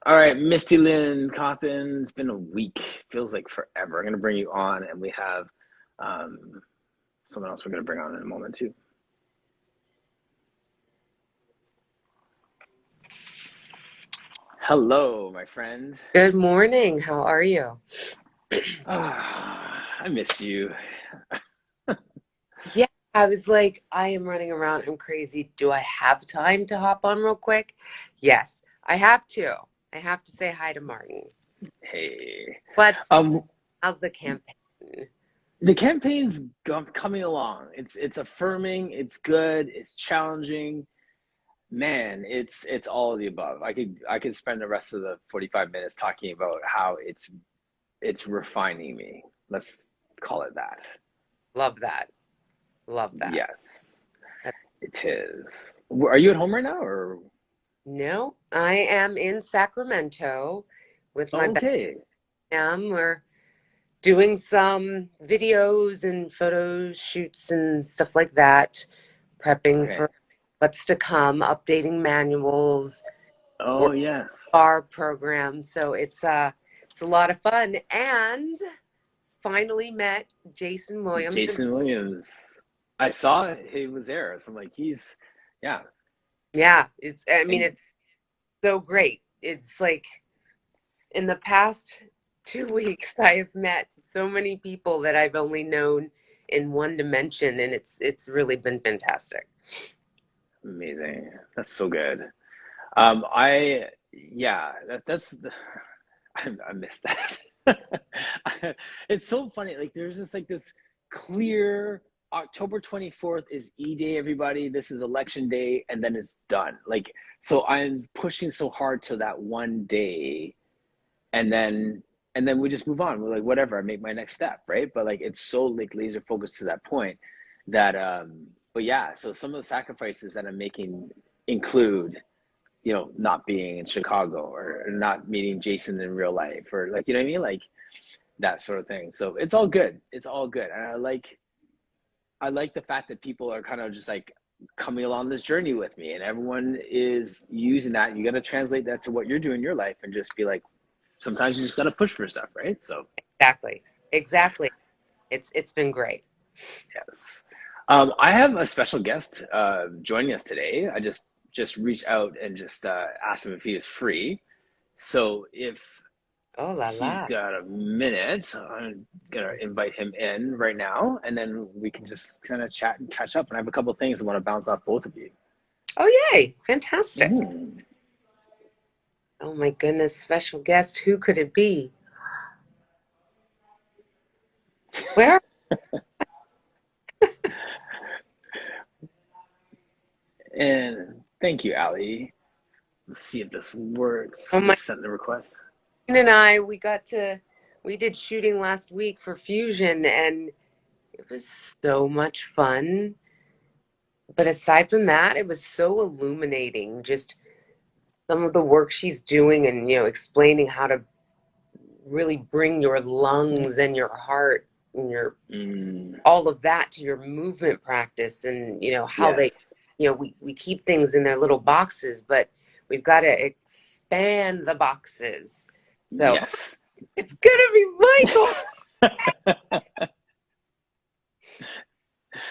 All right, Misty Lynne Cauthen. It's been a week. Feels like forever. I'm gonna bring you on, and we have um, someone else we're gonna bring on in a moment too. Hello, my friend. Good morning. How are you? I miss you. Yeah, I was like, I am running around. I'm crazy. Do I have time to hop on real quick? Yes, I have to. I have to say hi to Martin. Hey, What's um, how's the campaign? the campaign's coming along. It's affirming. It's good. It's challenging. Man, it's all of the above. I could spend the rest of the 45 minutes talking about how it's refining me. Let's call it that. Love that. Love that. Yes, it is. Are you at home right now, or No, I am in Sacramento with my oh, best okay? fam. We're doing some videos and photo shoots and stuff like that, prepping Okay. for what's to come, updating manuals, Oh, yes. our program. So it's a lot of fun. And finally met Jason Williams. Jason Williams. I saw he was there. So I'm like, yeah. Yeah, I mean And it's so great. It's like in the past 2 weeks I have met so many people that I've only known in one dimension, and it's really been fantastic. amazing. That's so good. Yeah, I missed that. It's so funny. Like there's just like this clear October 24th is E-Day, everybody. This is election day, and then it's done. Like, so I'm pushing so hard to that one day, and then we just move on. We're like, whatever, I make my next step, right? But like it's so like laser focused to that point that but yeah, so some of the sacrifices that I'm making include not being in Chicago or not meeting Jason in real life or like, you know what I mean? Like that sort of thing. So it's all good. It's all good. And I like the fact that people are kind of just like coming along this journey with me and everyone is using that. You got to translate that to what you're doing in your life and just be like, sometimes you just got to push for stuff, right? So, Exactly. Exactly. It's been great. yes. I have a special guest joining us today. I just reached out and just asked him if he is free. So if Oh la he's la. got a minute, I'm gonna invite him in right now, and then we can just kind of chat and catch up. And I have a couple of things I want to bounce off both of you. Oh yay. Fantastic. Mhm. Oh my goodness, special guest. Who could it be? Where? And thank you, Ali. Let's see if this works. Oh I my, just sent the request. and I, we did shooting last week for Fusion, and it was so much fun. But aside from that, it was so illuminating. Just some of the work she's doing and, explaining how to really bring your lungs and your heart and your Mm, all of that to your movement practice, and how they yes, we keep things in their little boxes, but we've got to expand the boxes. So yes. it's gonna be Michael.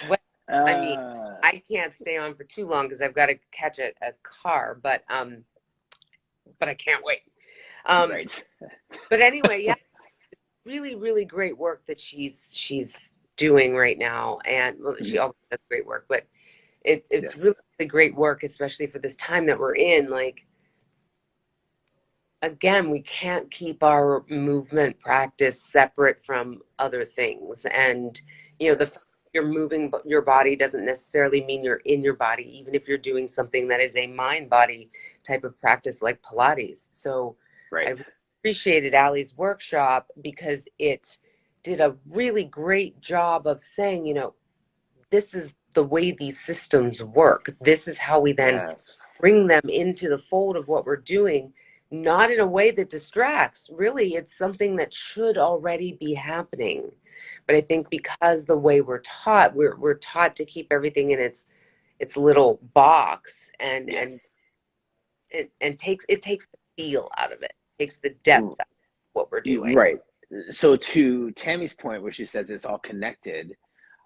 Well, I mean, uh, I can't stay on for too long because I've got to catch a car, but I can't wait. um right. but anyway, yeah, really really great work that she's doing right now, and well, she Mhm. always does great work, but it's Yes, really, really great work, especially for this time that we're in. Like, again, we can't keep our movement practice separate from other things. And, the yes, you're moving your body doesn't necessarily mean you're in your body, even if you're doing something that is a mind body type of practice like Pilates. So I right. really appreciated Allie's workshop because it did a really great job of saying, this is the way these systems work. This is how we then Yes, bring them into the fold of what we're doing, not in a way that distracts. Really, it's something that should already be happening. But I think because the way we're taught, we're taught to keep everything in its little box, and yes. it takes feel out of it, takes the depth out of what we're doing. Right. So to Tammy's point, where she says it's all connected,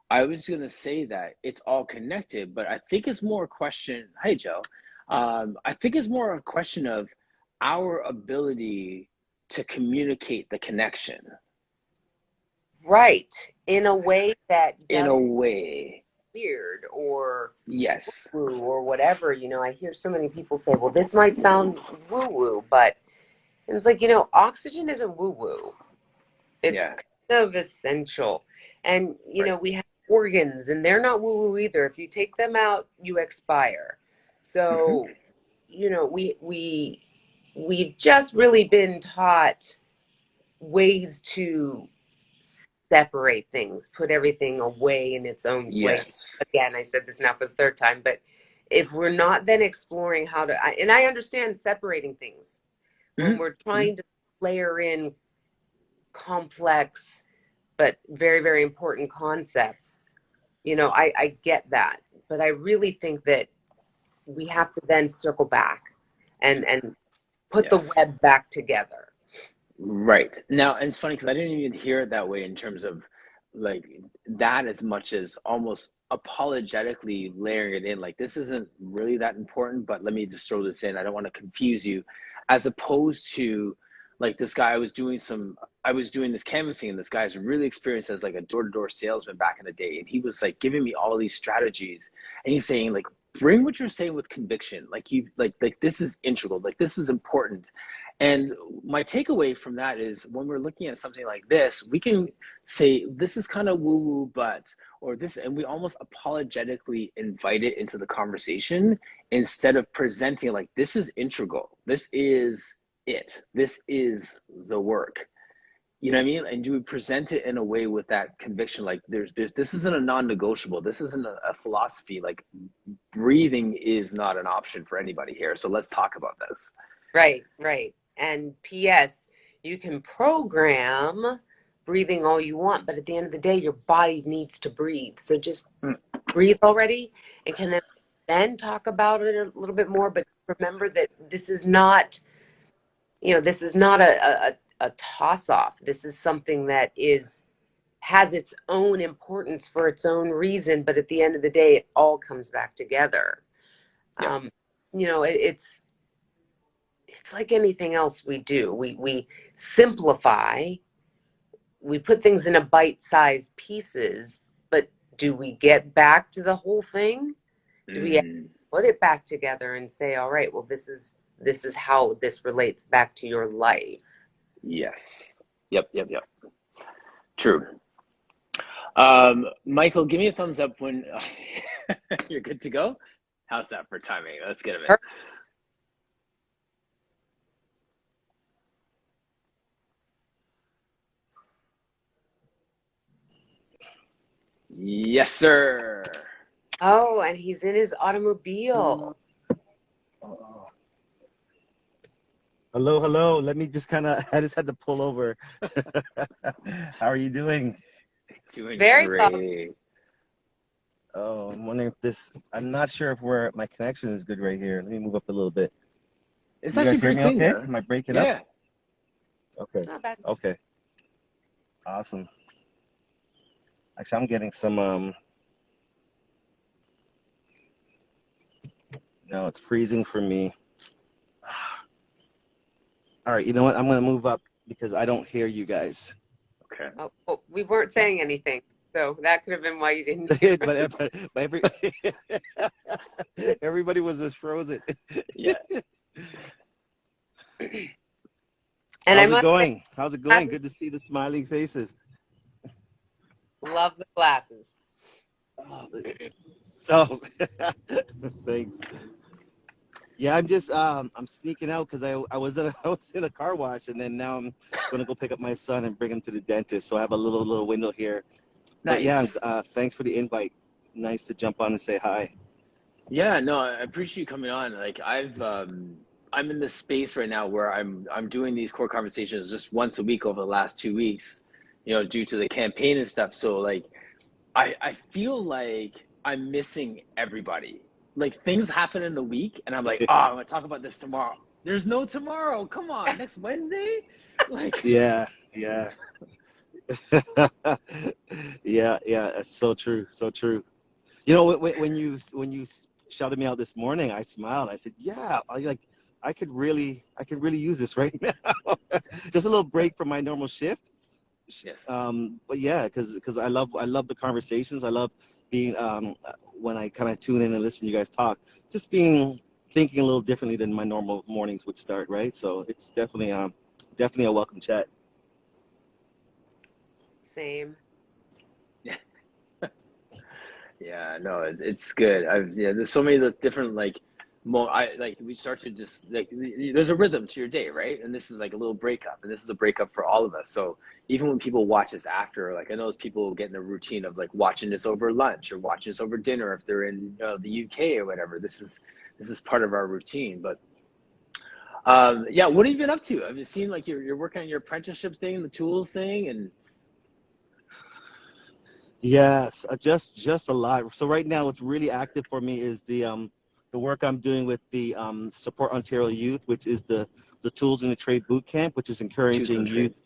I was going to say that it's all connected, but I think it's more a question. Hey, Joe. I think it's more a question of our ability to communicate the connection. Right. In a way that In a doesn't way. weird or Yes. woo or whatever. I hear so many people say, well, this might sound woo woo, but it's like, oxygen isn't woo woo. It's Yeah. kind of essential. And, Right. we have organs and they're not woo woo either. If you take them out, you expire. Mm-hmm. So, we've just really been taught ways to separate things, put everything away in its own place. Yes. Again, I said this now for the third time, but if we're not then exploring how to, and I understand separating things when we're Mm-hmm. trying to layer in complex but very, very important concepts, I get that. But I really think that we have to then circle back and put the Yes. web back together. Right. Now, and it's funny because I didn't even hear it that way in terms of like that as much as almost apologetically layering it in. Like, this isn't really that important, but let me just throw this in. I don't want to confuse you. As opposed to like this guy, I was doing this canvassing, and this guy's really experienced as like a door-to-door salesman back in the day. And he was like giving me all of these strategies. And he's saying, like, bring what you're saying with conviction. Like this is integral, like this is important. And my takeaway from that is when we're looking at something like this, we can say this is kind of woo-woo, but or this, and we almost apologetically invite it into the conversation instead of presenting like this is integral. This is it. This is the work. You know what I mean? And do we present it in a way with that conviction? Like there's this isn't a non-negotiable. This isn't a philosophy. Like breathing is not an option for anybody here. So let's talk about this. Right, right. And P.S., you can program breathing all you want, but at the end of the day, your body needs to breathe. So just breathe already and can then talk about it a little bit more. But remember that this is not, this is not a toss off. This is something that has its own importance for its own reason. But at the end of the day, it all comes back together. Yeah. It's like anything else we do. We simplify, we put things in a bite-sized pieces, but do we get back to the whole thing? Do we put it back together and say, all right, well, this is how this relates back to your life? Yes. Yep. True. Michael, give me a thumbs up when you're good to go. How's that for timing? Let's get a minute. Yes, sir. Oh, and he's in his automobile. Hello. Let me just I just had to pull over. How are you doing? Doing Very great. Oh, I'm wondering if I'm not sure if my connection is good right here. Let me move up a little bit. It's You actually guys hear pretty me clean okay? there. Am I breaking Yeah. up? Okay. Not bad. Okay. Awesome. Actually, I'm getting some, no, it's freezing for me. All right, you know what? I'm going to move up because I don't hear you guys. Okay. Oh, we weren't saying anything, so that could have been why you didn't hear. but everybody was just frozen. Yeah. And How's it going? How's it going? Good to see the smiling faces. Love the glasses. Oh, thanks. Yeah, I'm just I'm sneaking out because I was in a car wash, and then now I'm gonna go pick up my son and bring him to the dentist. So I have a little window here. Nice. But yeah, thanks for the invite. Nice to jump on and say hi. Yeah, no, I appreciate you coming on. Like I'm in this space right now where I'm doing these core conversations just once a week over the last 2 weeks, due to the campaign and stuff. So like I feel like I'm missing everybody. Like things happen in the week and I'm like, oh, I'm gonna talk about this tomorrow. There's no tomorrow. Come on, next Wednesday? Like, Yeah, yeah. Yeah, yeah, that's so true, so true. You know, when you shouted me out this morning, I smiled. I said, "Yeah, I could really use this right now. Just a little break from my normal shift." yes. But yeah, because I love the conversations. I love being when I kind of tune in and listen to you guys talk. Just being thinking a little differently than my normal mornings would start, right? So it's definitely a welcome chat. Same. Yeah, no, it's good. Yeah, there's so many different like, I like we start to just like there's a rhythm to your day, right? And this is like a little breakup, and this is a breakup for all of us. So even when people watch this after, like I know people get in the routine of like watching this over lunch or watching this over dinner if they're in the UK or whatever. This is part of our routine. But yeah, what have you been up to? Have you seen like you're working on your apprenticeship thing, the tools thing, and Yes, just a lot. So right now, what's really active for me is the work I'm doing with the Support Ontario Youth, which is the Tools in the Trade Boot Camp, which is choose no encouraging trade? youth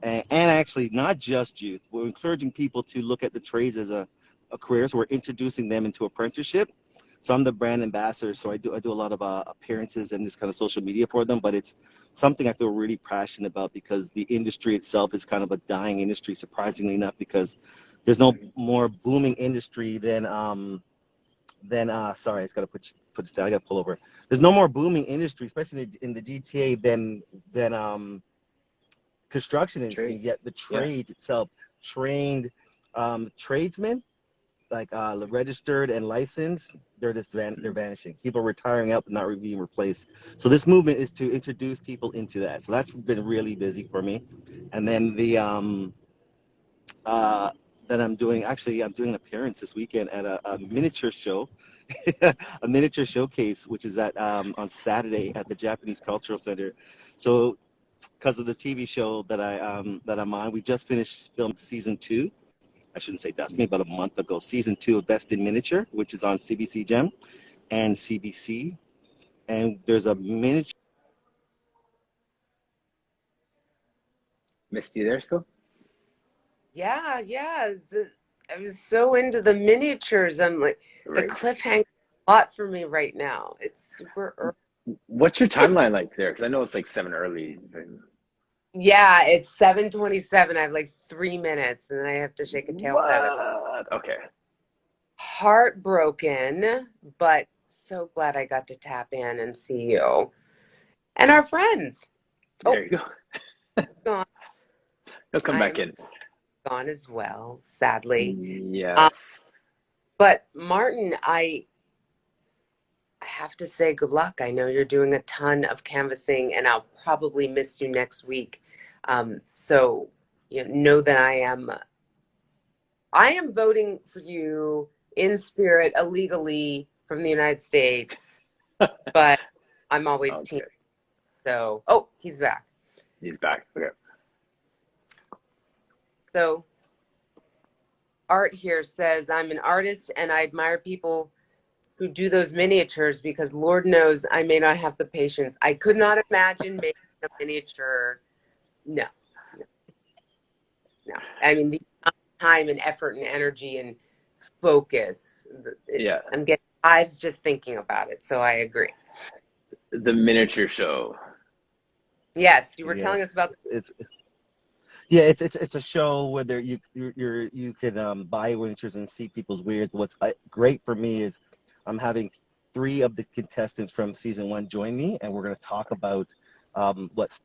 and actually not just youth. We're encouraging people to look at the trades as a career. So we're introducing them into apprenticeship. So I'm the brand ambassador. So I do a lot of appearances and this kind of social media for them. But it's something I feel really passionate about because the industry itself is kind of a dying industry, surprisingly enough, because there's no more booming industry than sorry, I just gotta put this down. I gotta pull over. There's no more booming industry, especially in the GTA, than construction industry. Trades. Yet the Yeah. trade itself, trained tradesmen, like registered and licensed, they're vanishing. People are retiring up and not being replaced. So this movement is to introduce people into that. So that's been really busy for me. And then uh, I'm doing an appearance this weekend at a miniature show, a miniature showcase, which is at on Saturday at the Japanese Cultural Center. So because of the TV show that I'm on, we just finished film season 2. I shouldn't say just me, but a month ago, season 2 of Best in Miniature, which is on CBC Gem and CBC. And there's a miniature. Misty, there still? Yeah, yeah. I was so into the miniatures. I'm like, the Right. cliffhanger a lot for me right now. It's super early. What's your timeline like there? Because I know it's like 7 early. Yeah, it's 7:27. I have like 3 minutes, and then I have to shake a tail feather. What? Okay. Heartbroken, but so glad I got to tap in and see you and our friends. Oh, There you go. gone. He'll come I back am in. gone as well, sadly. Um, Yes. but Martin, I have to say good luck. I know you're doing a ton of canvassing, and I'll probably miss you next week. So you know that I am voting for you in spirit, illegally from the United States, but I'm always team. Okay. So, oh, he's back. He's back. Okay. So, Art here says, I'm an artist and I admire people who do those miniatures because Lord knows I may not have the patience. I could not imagine making a miniature. No, no. I mean, the time and effort and energy and focus. Yeah. I'm getting hives just thinking about it. So I agree. The miniature show. Yes, you were Yeah, telling us about. it's yeah, it's a show where you can buy miniatures and see people's weird. What's great for me is I'm having 3 of the contestants from season 1 join me, and we're going to talk about what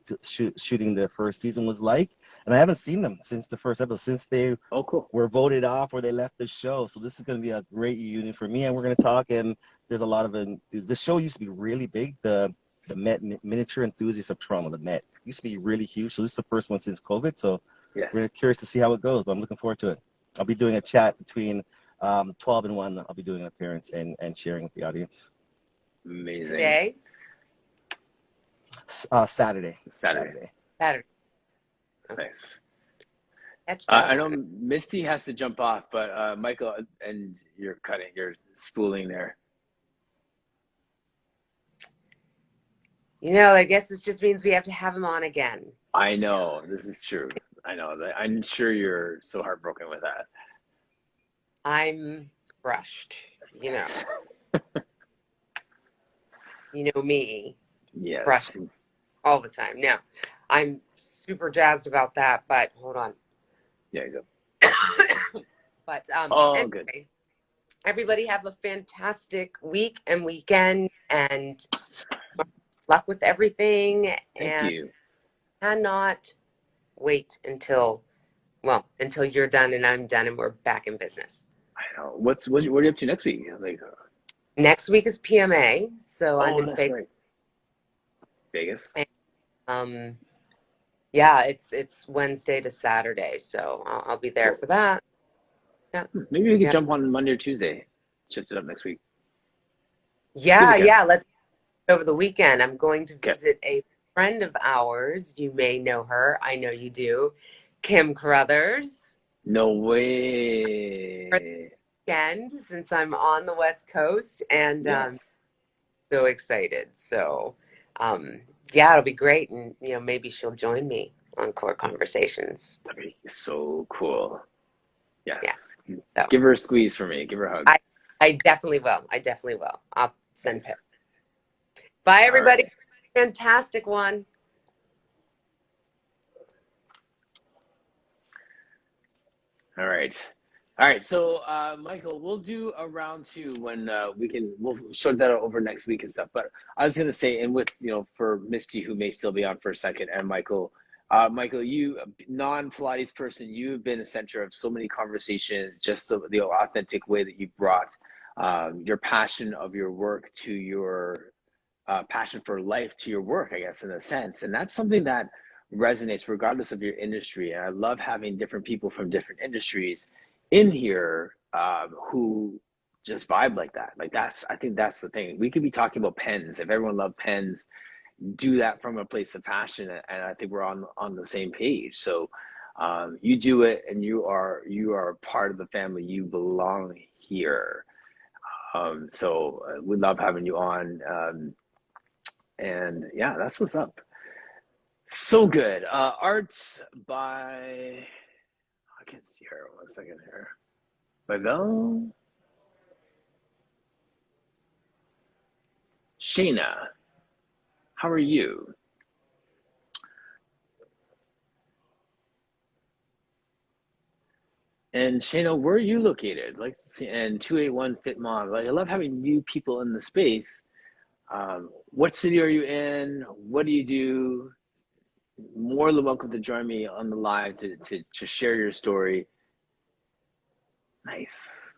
shooting the first season was like. And I haven't seen them since the first episode, since they Oh, cool. were voted off or they left the show. So this is going to be a great reunion for me, and we're going to talk. And there's a lot of the show used to be really big. The Met Miniature Enthusiasts of Toronto, the Met, used to be really huge. So this is the first one since COVID. So Yes. we're curious to see how it goes, but I'm looking forward to it. I'll be doing a chat between 12 and 1. I'll be doing an appearance and sharing with the audience. Amazing. Today, Saturday. Saturday. Saturday. Nice. Catch that I know one. Misty has to jump off, but Michael, and you're spooling there. I guess this just means we have to have him on again. I know this is true. I know that. I'm sure you're so heartbroken with that. I'm crushed. Yes. You know me, crushed Yes. all the time. Now, I'm super jazzed about that, but hold on. Yeah. You go. But Oh, good. anyway, everybody have a fantastic week and weekend, and luck with everything. Thank And you. cannot wait until you're done and I'm done and we're back in business. I know. What are you up to next week? Like, Next week is PMA, so I'm oh, in that's Vegas. right. Vegas. Um, yeah, it's Wednesday to Saturday, so I'll be there Cool. for that. Yeah, Maybe we could yeah, jump on Monday or Tuesday. Shift it up next week. See yeah, if we can. yeah. Let's over the weekend. I'm going to Okay. visit a friend of ours. You may know her. I know you do. Kim Carruthers. No For way. the weekend, since I'm on the West Coast, and Yes. so excited. So, yeah, it'll be great, and maybe she'll join me on Core Conversations. That'd be so cool. Yeah. Yes. So Give her a squeeze for me. Give her a hug. I I definitely will. I definitely will. I'll send Nice. pics. Bye, All everybody. right. Fantastic one. All right. All right. So, Michael, we'll do a round two when we'll sort that out over next week and stuff. But I was going to say, and with, for Misty, who may still be on for a second, and Michael, Michael, you, non-Pilates person, you have been the center of so many conversations, just the authentic way that you brought your passion of your work to your passion for life to your work, I guess, in a sense. And that's something that resonates regardless of your industry. And I love having different people from different industries in here who just vibe like that. Like I think that's the thing. We could be talking about pens. If everyone loved pens, do that from a place of passion. And I think we're on the same page. So you do it and you are part of the family. You belong here. So we love having you on. And yeah, that's what's up. So good. Art by, I can't see her. 1 second here. By Bell. Shayna, how are you? And Shayna, where are you located? Like, and 281 Fit Mom. Like, I love having new people in the space. What city are you in? What do you do? More than welcome to join me on the live to share your story. Nice.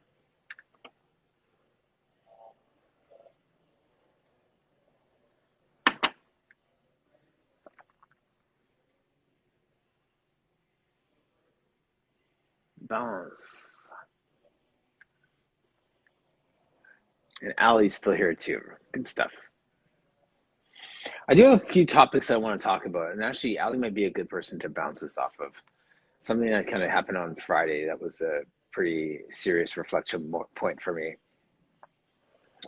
Balance. And Allie's still here too. Good stuff. I do have a few topics I want to talk about, and actually, Allie might be a good person to bounce this off of. Something that kind of happened on Friday that was a pretty serious reflection point for me.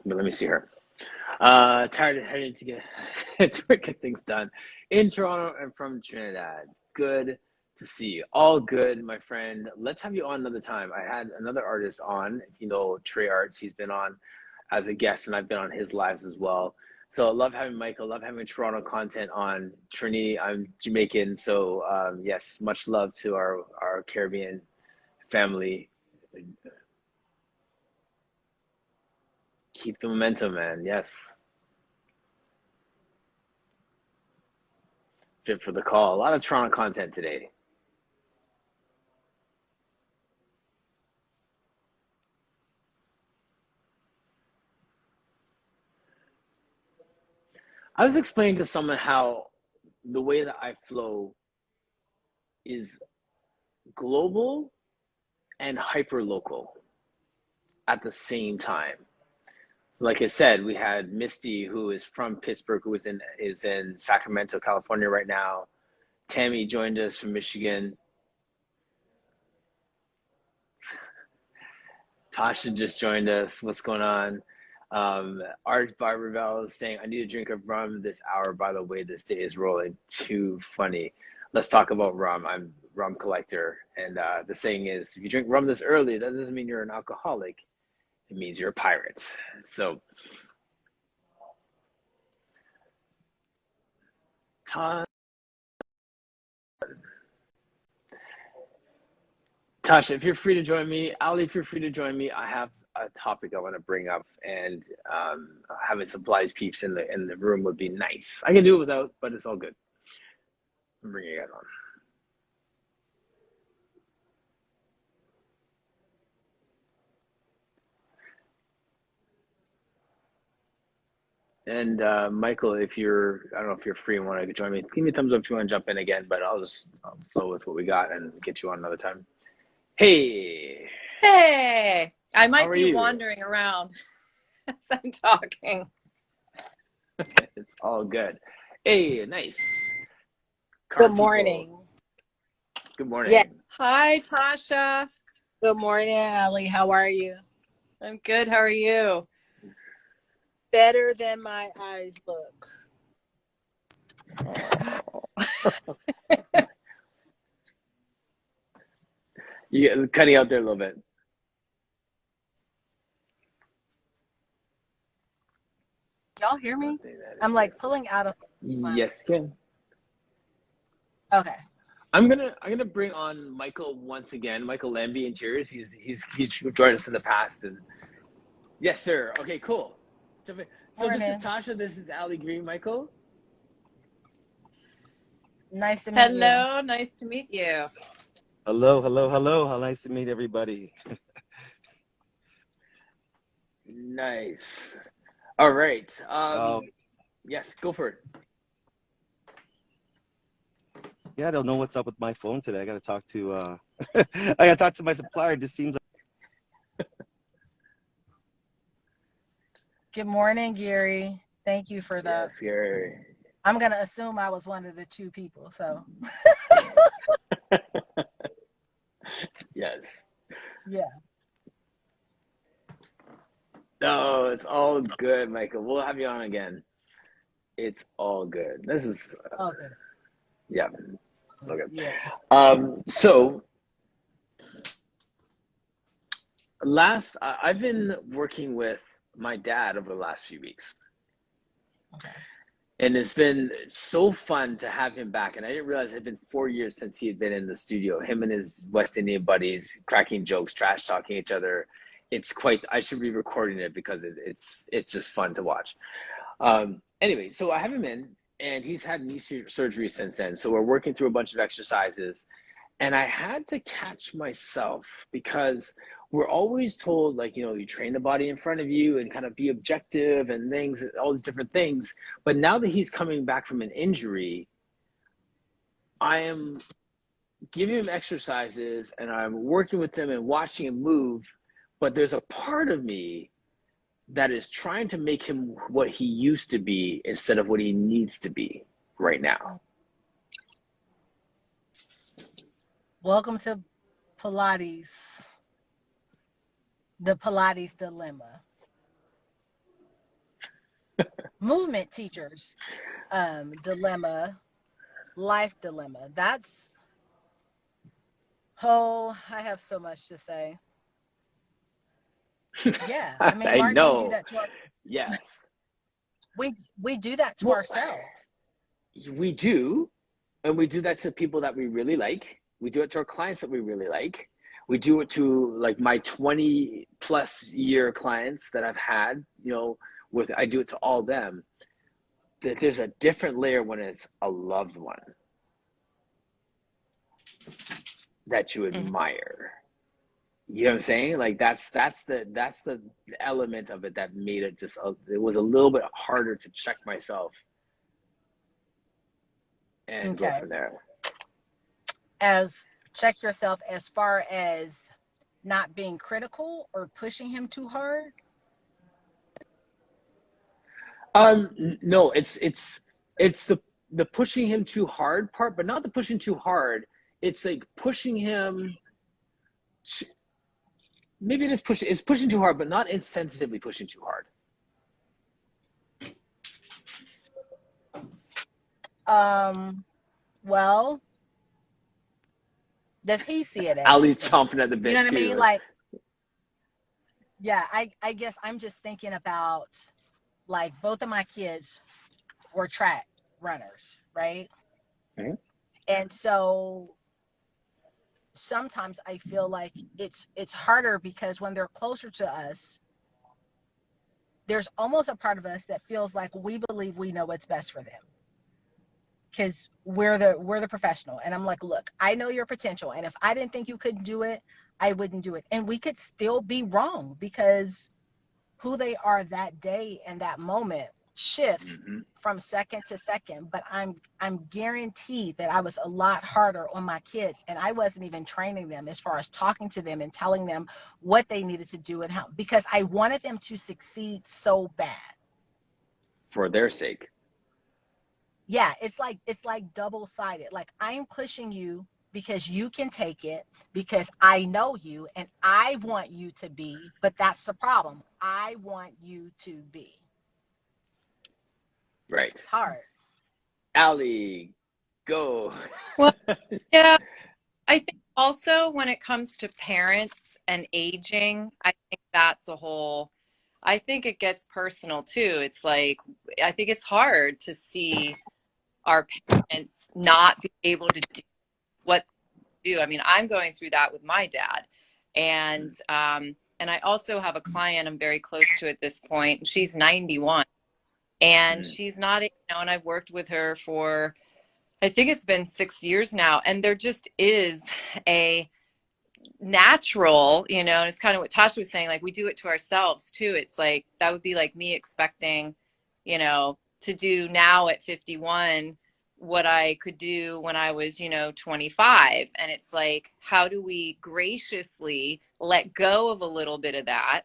But let me see her. Tired of heading to get things done in Toronto and from Trinidad. Good to see you. All good, my friend. Let's have you on another time. I had another artist on. If you know Trey Arts, he's been on as a guest, and I've been on his lives as well. So I love having Michael. Love having Toronto content on Trini. I'm Jamaican, so yes, much love to our Caribbean family. Keep the momentum, man. Yes. Fit for the call. A lot of Toronto content today. I was explaining to someone how the way that I flow is global and hyper local at the same time. So like I said, we had Misty, who is from Pittsburgh, who is in Sacramento, California right now. Tammy joined us from Michigan. Tasha just joined us. What's going on? Art Barberbell is saying, I need a drink of rum this hour. By the way, this day is rolling. Too funny. Let's talk about rum. I'm a rum collector. And the saying is, if you drink rum this early, that doesn't mean you're an alcoholic. It means you're a pirate. So, Tasha, if you're free to join me, Ali, if you're free to join me, I have a topic I want to bring up, and having supplies peeps in the room would be nice. I can do it without, but it's all good. I'm bringing you guys on. And Michael, if you're, I don't know if you're free and want to join me, give me a thumbs up if you want to jump in again. But I'll flow with what we got and get you on another time. Hey. Hey, I might be you? wandering around as I'm talking. It's all good. Hey, nice. Good morning. Good morning. Yeah. Hi, Tasha. Good morning, Ali. How are you? I'm good. How are you? Better than my eyes look. You're cutting out there a little bit. Y'all hear me? I'm like pulling out of. Yes, can. Okay. I'm gonna bring on Michael once again. Michael Lambie Interiors. He's joined us in the past, and yes, sir. Okay, cool. So Morning. This is Tasha. This is Ali Green. Michael. Nice to meet you. Hello, nice to meet you. Hello. How nice to meet everybody. Nice. All right. Yes, go for it. Yeah, I don't know what's up with my phone today. I got to talk to I got to talk to my supplier. It just seems like. Good morning, Gary. Thank you for that. Yes, Gary. I'm gonna assume I was one of the two people. So. Yes. Yeah. No, it's all good, Michael. We'll have you on again. It's all good. This is Okay. yeah. Okay. Yeah. So I've been working with my dad over the last few weeks. Okay. And it's been so fun to have him back. And I didn't realize it had been 4 years since he had been in the studio. Him and his West Indian buddies cracking jokes, trash talking each other. It's quite. I should be recording it because it's just fun to watch. Anyway, so I have him in, and he's had knee surgery since then. So we're working through a bunch of exercises, and I had to catch myself because we're always told, like, you know, you train the body in front of you and kind of be objective and things, all these different things. But now that he's coming back from an injury, I am giving him exercises and I'm working with him and watching him move. But there's a part of me that is trying to make him what he used to be instead of what he needs to be right now. Welcome to Pilates. The Pilates dilemma. Movement teachers dilemma, life dilemma. That's I have so much to say. Yeah, I mean, I Mark, know. we do that to Yes. we do that to ourselves. We do, and we do that to people that we really like. We do it to our clients that we really like. We do it to, like, my 20 plus year clients that I've had, you know, I do it to all them. There's a different layer when it's a loved one that you admire. You know what I'm saying? Like that's the element of it that made it it was a little bit harder to check myself and go from there. Check yourself as far as not being critical or pushing him too hard. No, it's the pushing him too hard part, but not the pushing too hard. It's like pushing him. Maybe it's pushing too hard, but not insensitively pushing too hard. Well, does he see it as Ali's excessive? chomping at the You know bit what I mean? too. Like, yeah, I guess I'm just thinking about, like, both of my kids were track runners, right? Mhm. And so sometimes I feel like it's harder because when they're closer to us, there's almost a part of us that feels like we believe we know what's best for them because we're the professional. And I'm like, look, I know your potential, and if I didn't think you couldn't do it, I wouldn't do it. And we could still be wrong because who they are that day and that moment shifts Mm-hmm. from second to second. But I'm guaranteed that I was a lot harder on my kids, and I wasn't even training them as far as talking to them and telling them what they needed to do and how, because I wanted them to succeed so bad. For their sake. Yeah, it's like double-sided. Like, I'm pushing you because you can take it, because I know you and I want you to be, but that's the problem. I want you to be. Right. It's hard. Ali, go. Well, yeah, I think also when it comes to parents and aging, I think that's a whole, I think it gets personal too. It's like, I think it's hard to see our parents not be able to do what they do. I mean, I'm going through that with my dad. And I also have a client I'm very close to at this point, and she's 91. And Mm. she's not, and I've worked with her for, I think it's been 6 years now. And there just is a natural, and it's kind of what Tasha was saying, like we do it to ourselves too. It's like, that would be like me expecting, to do now at 51 what I could do when I was, 25. And it's like, how do we graciously let go of a little bit of that?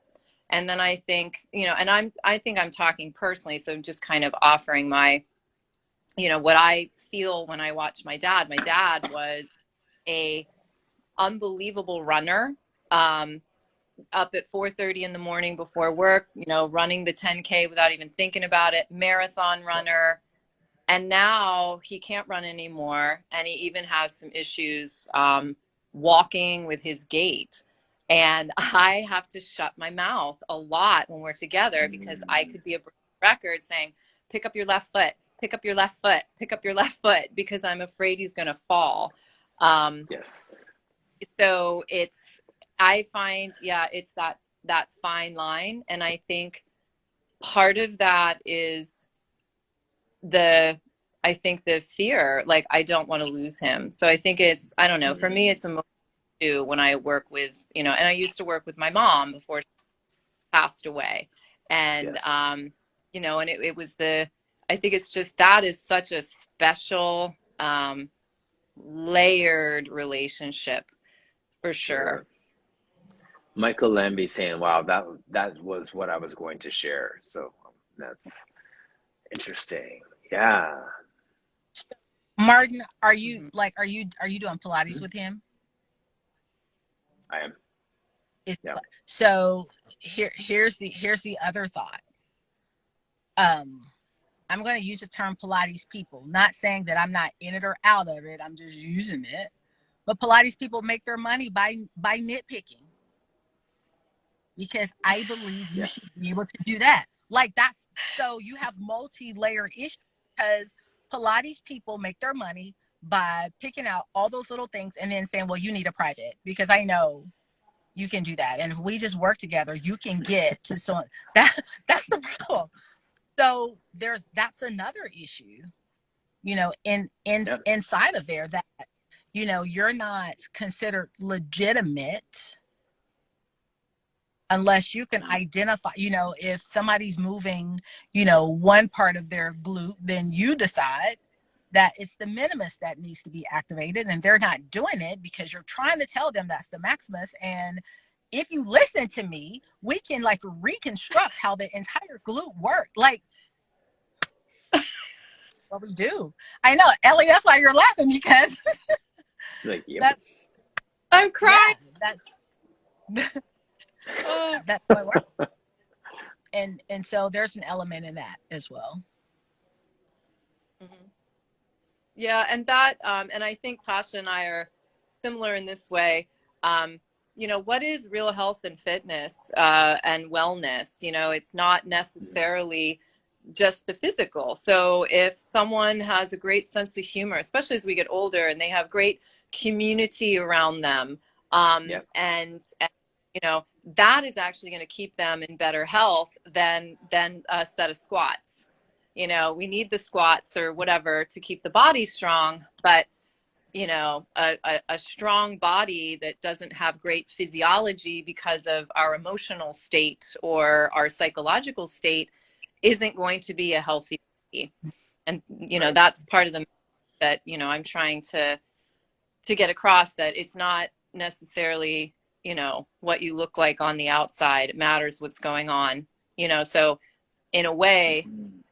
And then I think, and I think I'm talking personally, so I'm just kind of offering my, what I feel when I watch my dad. My dad was a unbelievable runner, up at 4:30 in the morning before work, running the 10K without even thinking about it, marathon runner. And now he can't run anymore, and he even has some issues walking with his gait. And I have to shut my mouth a lot when we're together because I could be a record saying, pick up your left foot, pick up your left foot, pick up your left foot, because I'm afraid he's going to fall. Yes. So I find, yeah, it's that fine line. And I think part of that is I think the fear, like, I don't want to lose him. So I think I don't know, for me, it's emotional too when I work with, and I used to work with my mom before she passed away. And, Yes. and it was I think it's just, that is such a special, layered relationship for sure. Michael Lambie saying, "Wow, that was what I was going to share." So that's interesting. Yeah, Martin, are you Mhm. like are you doing Pilates with him? I am. It's, Yeah. so here's the other thought. Um, I'm going to use the term Pilates people, not saying that I'm not in it or out of it. I'm just using it. But Pilates people make their money by nitpicking, because I believe you Yeah. should be able to do that. Like, that's, so you have multi-layer issues because Pilates people make their money by picking out all those little things and then saying, well, you need a private because I know you can do that. And if we just work together, you can get to so that's the problem. So that's another issue, Yeah. inside of there, that, you're not considered legitimate unless you can identify, if somebody's moving, one part of their glute, then you decide that it's the minimus that needs to be activated, and they're not doing it because you're trying to tell them that's the maximus. And if you listen to me, we can, like, reconstruct how the entire glute works. Like, what we do. I know, Ellie, that's why you're laughing, because Like, yep. that's, I'm yeah, crying. Oh. that's what works. And so there's an element in that as well. Mhm. Yeah, and that, and I think Tasha and I are similar in this way. You know, what is real health and fitness and wellness? You know, it's not necessarily just the physical. So if someone has a great sense of humor, especially as we get older, and they have great community around them, Yep. and you know, that is actually going to keep them in better health than a set of squats. You know, we need the squats or whatever to keep the body strong, but you know, a strong body that doesn't have great physiology because of our emotional state or our psychological state isn't going to be a healthy body. And you know, Right. that's part of the that, you know, I'm trying to get across, that it's not necessarily, you know, what you look like on the outside. It matters what's going on, you know. So in a way, Mhm.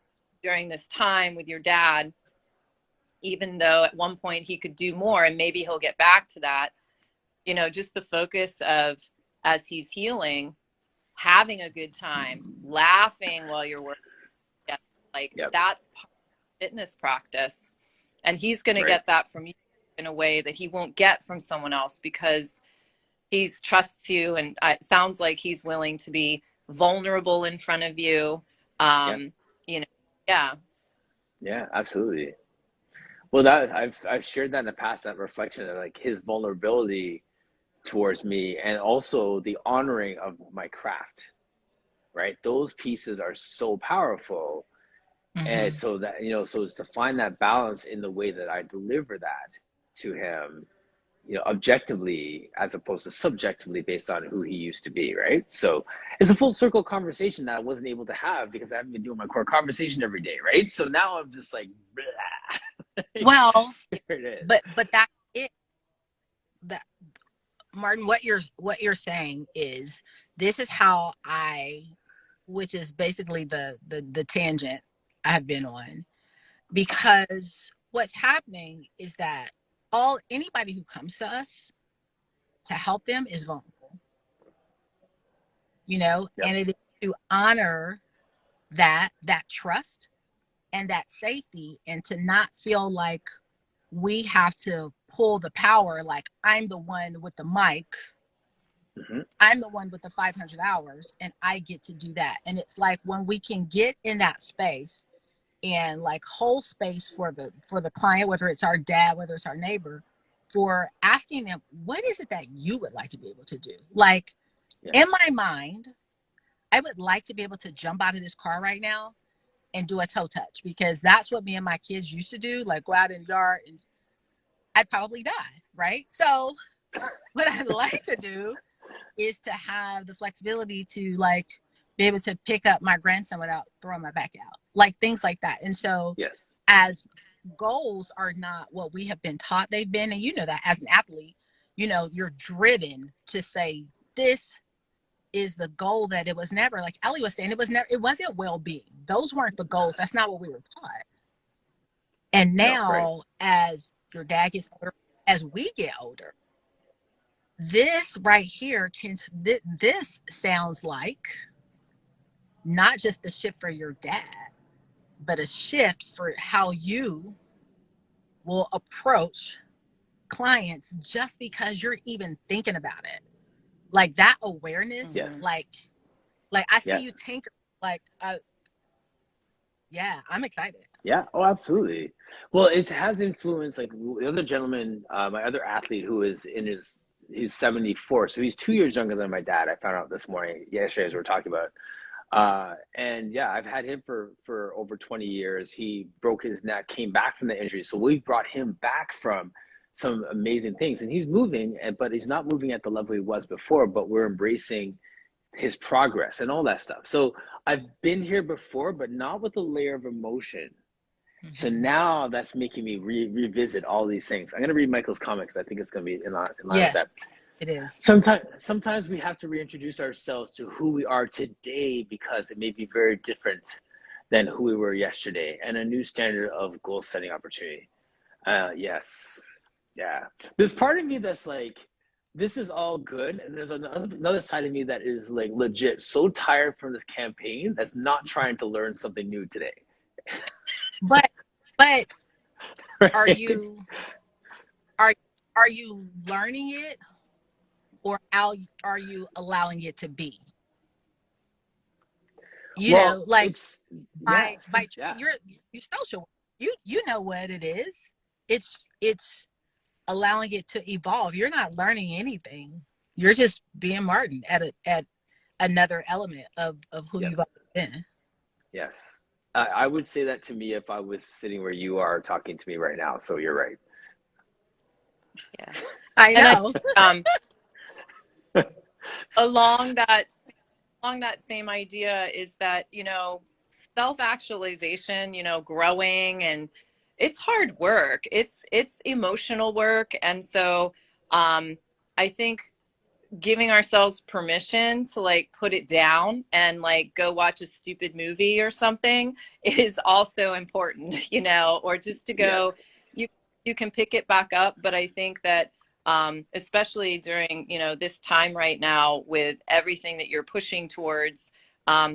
during this time with your dad, even though at one point he could do more and maybe he'll get back to that, you know, just the focus of, as he's healing, having a good time, laughing while you're working, like Yep. that's part of fitness practice. And he's going to Right. get that from you in a way that he won't get from someone else, because he trusts you, and it sounds like he's willing to be vulnerable in front of you. Yeah. You know, yeah. Yeah, absolutely. Well, that I've shared that in the past, that reflection of like his vulnerability towards me, and also the honoring of my craft, right? Those pieces are so powerful. And Mm-hmm. so that, you know, so it's to find that balance in the way that I deliver that to him, you know, objectively as opposed to subjectively based on who he used to be, right? So it's a full circle conversation that I wasn't able to have because I haven't been doing my core conversation every day, right? So now I'm just like, Well, here it is. but that it that Martin, what you're saying is this is how I, which is basically the tangent I've been on, because what's happening is that all anybody who comes to us to help them is vulnerable, you know, Yep. and it is to honor that trust and that safety, and to not feel like we have to pull the power, like I'm the one with the mic, Mm-hmm. I'm the one with the 500 hours and I get to do that. And it's like when we can get in that space and like hold space for the client, whether it's our dad, whether it's our neighbor, for asking them, what is it that you would like to be able to do? Like in Yes. my mind, I would like to be able to jump out of this car right now and do a toe touch, because that's what me and my kids used to do, like go out in the yard, and I'd probably die, right? So what I'd like to do is to have the flexibility to like be able to pick up my grandson without throwing my back out, like things like that. And so Yes. as goals are not what we have been taught they've been, and you know that as an athlete, you know, you're driven to say this is the goal, that it was never, like Ellie was saying, it wasn't well-being. Those weren't the goals. That's not what we were taught. And No, right. now as your dad gets older, as we get older, this right here this sounds like not just a shift for your dad, but a shift for how you will approach clients, just because you're even thinking about it. Like that awareness, Mm-hmm. Yes. like I see Yeah. you tinker, like yeah, I'm excited. Yeah. Oh, absolutely. Well, it has influenced like the other gentleman, my other athlete who is in his, he's 74. So he's 2 years younger than my dad. I found out this morning, yesterday, as we were talking about. And yeah, I've had him for over 20 years. He broke his neck, came back from the injury. So we brought him back from some amazing things, and he's moving, but he's not moving at the level he was before, but we're embracing his progress and all that stuff. So I've been here before, but not with a layer of emotion. So Mm-hmm. now that's making me revisit all these things. I'm going to read Michael's comics. I think it's going to be in line with Yes, that. it is. Sometimes we have to reintroduce ourselves to who we are today because it may be very different than who we were yesterday, and a new standard of goal setting opportunity. Yes, yeah. There's part of me that's like, this is all good, and there's another side of me that is like legit so tired from this campaign that's not trying to learn something new today. But but Are right? you are are you learning it, or are you allowing it to be? You Well, know, like it's by yes, yeah, you're social. You know what it is. It's allowing it to evolve. You're not learning anything. You're just being Martin at another element of who yeah, you've always been. yes. I would say that to me if I was sitting where you are talking to me right now. So you're right. Yeah. I And I know. um along that along that same idea is that, self-actualization, growing, and it's hard work. It's emotional work. And so I think giving ourselves permission to like put it down and like go watch a stupid movie or something is also important, or just to Yes, go, you you can pick it back up. But I think that especially during, this time right now with everything that you're pushing towards,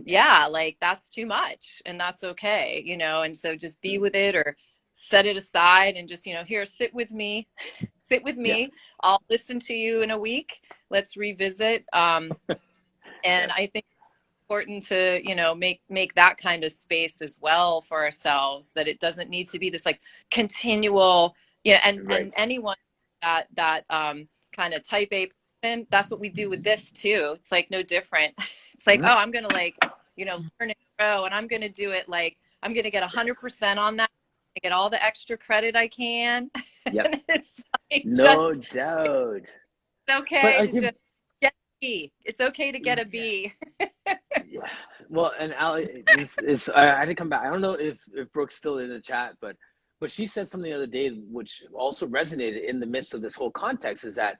yeah, like that's too much and that's okay, and so just be with it or set it aside and just, here, sit with me, sit with yes, me. I'll listen to you in a week. Let's revisit. And yes, I think it's important to, make that kind of space as well for ourselves, that it doesn't need to be this like continual, and right. anyone that kind of type A person, that's what we do with this too. It's like no different. It's like, Mhm. oh, I'm gonna like, learn and grow, and I'm gonna do it like I'm gonna get Yes, 100% on that. I get all the extra credit I can. yep, And it's like no just doubt. But okay I to can, just get a B. It's okay to get a Yeah. B. yeah. Well, and Ali, this is I had to come back. I don't know if Brooke's still in the chat, but she said something the other day which also resonated in the midst of this whole context is that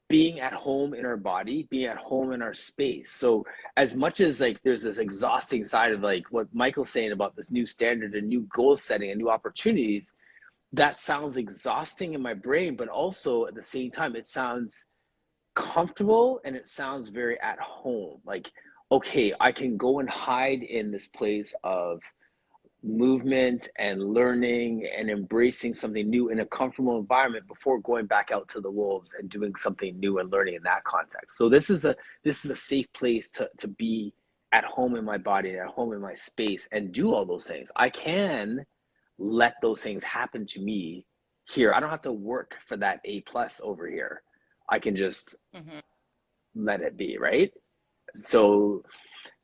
being at home in our body, being at home in our space. So as much as like there's this exhausting side of like what Michael's saying about this new standard and new goal setting and new opportunities, that sounds exhausting in my brain, but also at the same time, it sounds comfortable and it sounds very at home. Like, okay, I can go and hide in this place of movement and learning and embracing something new in a comfortable environment before going back out to the wolves and doing something new and learning in that context. So this is a safe place to be at home in my body and at home in my space and do all those things. I can let those things happen to me here. I don't have to work for that A plus over here. I can just Mhm. let it be, right? So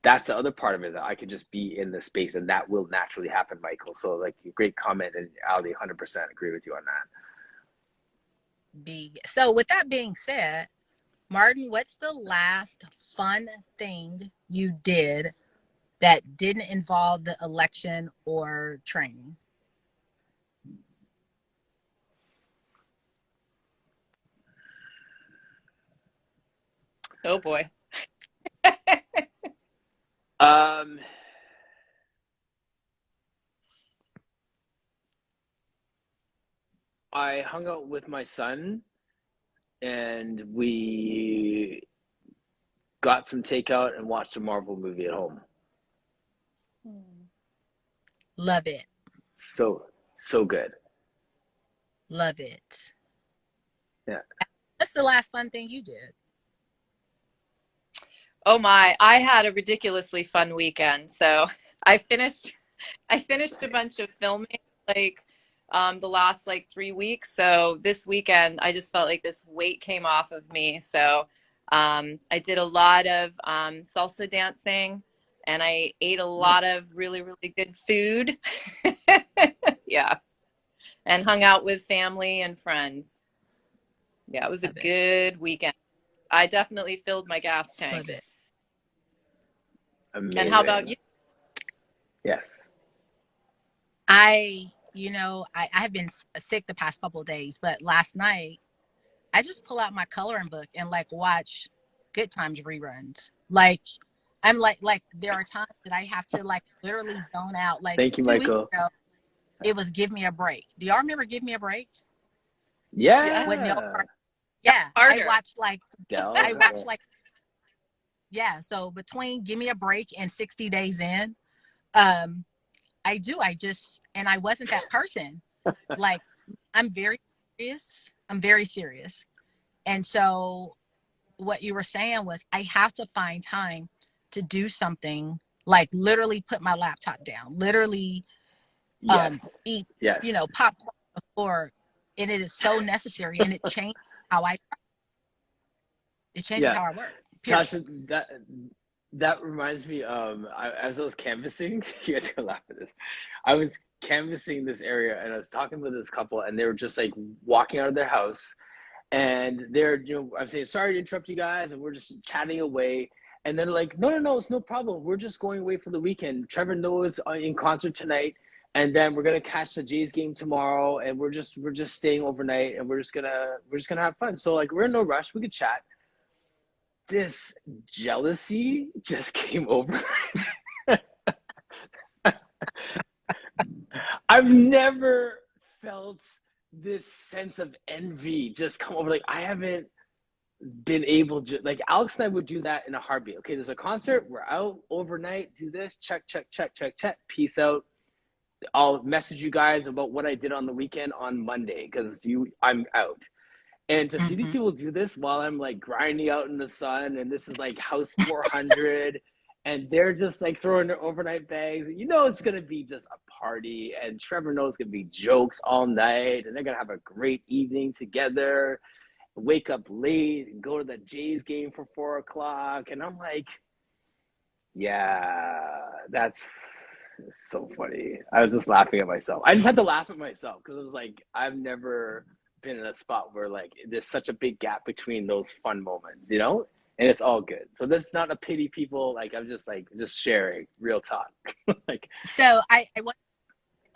that's the other part of it, that I could just be in the space and that will naturally happen, Michael. So like great comment, and Ali, 100% agree with you on that. Big. So with that being said, Martin, what's the last fun thing you did that didn't involve the election or training? Oh boy. Um, I hung out with my son and we got some takeout and watched a Marvel movie at home. Love it. So, so good. Love it. Yeah. What's the last fun thing you did? Oh my, I had a ridiculously fun weekend. So I finished I finished a Nice. bunch of filming like the last like 3 weeks. So this weekend I just felt like this weight came off of me. So I did a lot of salsa dancing and I ate a lot Nice. of really, really good food. Yeah. And hung out with family and friends. Yeah, it was a Love it. good weekend. I definitely filled my gas Love tank. it. And how about Amazing. you? Yes. I have been sick the past couple of days, but last night I just pull out my coloring book and like watch Good Times reruns. Like I'm like there are times that I have to like literally zone out. Like Thank you, 2 weeks Michael. ago, it was Give Me a Break. Do y'all remember Give Me a Break Yes. with Neil? Yeah. Yeah, Harder. I watched Del. like yeah. So between Give Me a Break and 60 Days In, um, I do. I just and I wasn't that person. like I'm very serious. I'm very serious. And so what you were saying was I have to find time to do something, like literally put my laptop down, literally Yes. eat, Yes. popcorn on the floor. And it is so necessary, and how I it changes Yeah. how I work. Period. Tasha, that reminds me. As I was canvassing, you guys can laugh at this. I was canvassing this area, and I was talking with this couple, and they were just like walking out of their house, and I'm saying sorry to interrupt you guys, and we're just chatting away, and then like, no, no, no, it's no problem. We're just going away for the weekend. Trevor Noah's in concert tonight, and then we're gonna catch the Jays game tomorrow, and we're just staying overnight, and we're just gonna have fun. So like, we're in no rush. We could chat. This jealousy just came over. I've never felt this sense of envy just come over. Like, I haven't been able to, like, Alex and I would do that in a heartbeat. Okay, there's a concert, we're out overnight, do this, check, check, check, check, check, peace out. I'll message you guys about what I did on the weekend on Monday because I'm out. And to see these Mm-hmm. people do this while I'm like grinding out in the sun, and this is like house 400, and they're just like throwing their overnight bags. It's gonna be just a party, and Trevor knows it's gonna be jokes all night, and they're gonna have a great evening together. Wake up late and go to the Jays game for 4 o'clock, and I'm like, yeah, that's so funny. I was just laughing at myself. I just had to laugh at myself because it was like, I've never been in a spot where like there's such a big gap between those fun moments, and it's all good. So this is not a pity people. Like, I'm just sharing real talk. Like, So I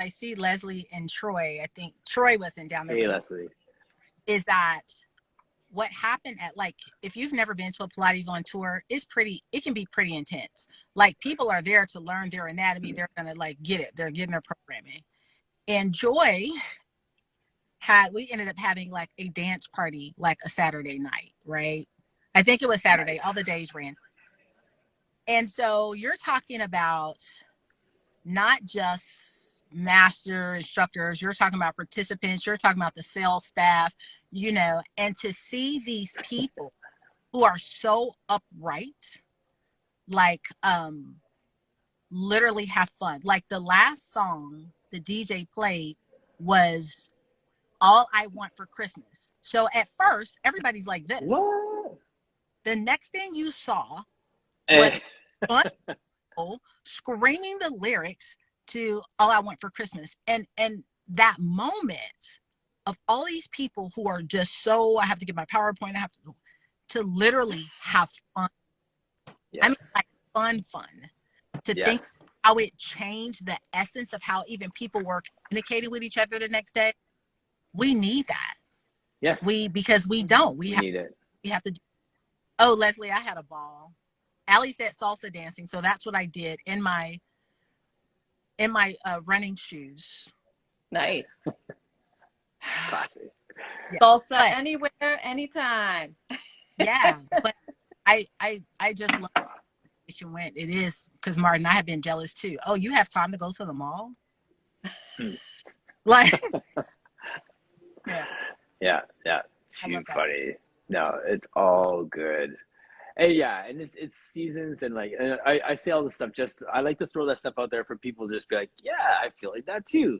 see Leslie and Troy. I think Troy wasn't down there, hey, but Leslie. is that what happened at, like, if you've never been to a Pilates on tour, it can be pretty intense. Like, people are there to learn their anatomy. They're going to like get it. They're getting their programming. And Joy we ended up having like a dance party, like a Saturday night, right? I think it was Saturday. Nice. All the days ran. And so you're talking about not just master instructors, you're talking about participants, you're talking about the sales staff, and to see these people who are so upright, like literally have fun. Like, the last song the DJ played was All I Want for Christmas. So at first, everybody's like this. What? The next thing you saw was Eh. people screaming the lyrics to All I Want for Christmas. And that moment of all these people who are just so, I have to get my PowerPoint, I have to literally have fun. Yes. I mean, like, fun. To think Yes. how it changed the essence of how even people were communicating with each other the next day. We need that. Yes. Because we don't. We need it. We have to do. Oh, Leslie, I had a ball. Allie said salsa dancing, so that's what I did in my running shoes. Nice. Classy. Yeah. Salsa anywhere, anytime. Yeah, but I just love it went. It is because Martin, I have been jealous too. Oh, you have time to go to the mall? Like, yeah. Too funny. No, it's all good. And yeah, and it's seasons, and like, and I say all this stuff, just I like to throw that stuff out there for people to just be like, yeah, I feel like that too.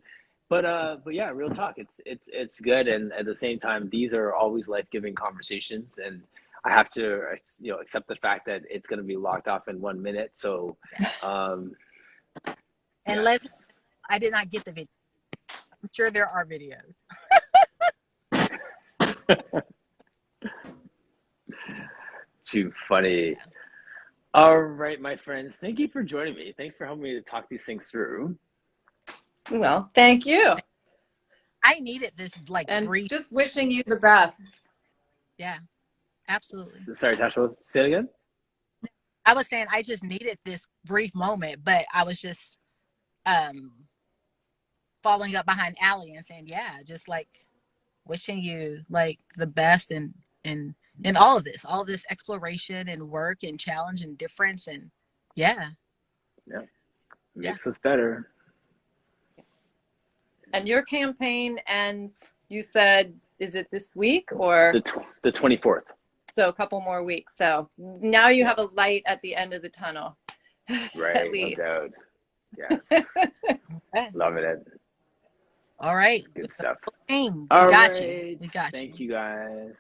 But yeah, real talk, it's good, and at the same time, these are always life-giving conversations, and I have to accept the fact that it's going to be locked off in 1 minute. So, and yes. Leslie, I did not get the video. I'm sure there are videos. Too funny. All right, my friends, thank you for joining me. Thanks for helping me to talk these things through. Well, thank you. I needed this, like, And brief. just wishing you the best. Yeah, absolutely. Sorry, Tasha, say it again. I was saying I just needed this brief moment, but I was just following up behind Allie and saying, yeah, just like wishing you like the best and all of this exploration and work and challenge and difference, and yeah. Makes us better. And your campaign ends, you said, is it this week or? The 24th. So a couple more weeks. So now you have a light at the end of the tunnel. Right, At least. no doubt. Yes. Okay. Loving it. All right. Good stuff. We All got right. you. We got Thank you. you guys.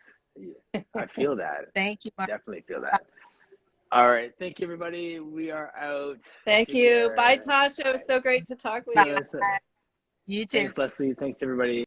I feel that. Thank you, Mark. Definitely feel that. All right. Thank you, everybody. We are out. Thank Take you. care. Bye, Tasha. It was so great to talk with See you. you. You too. Thanks, Leslie. Thanks, everybody.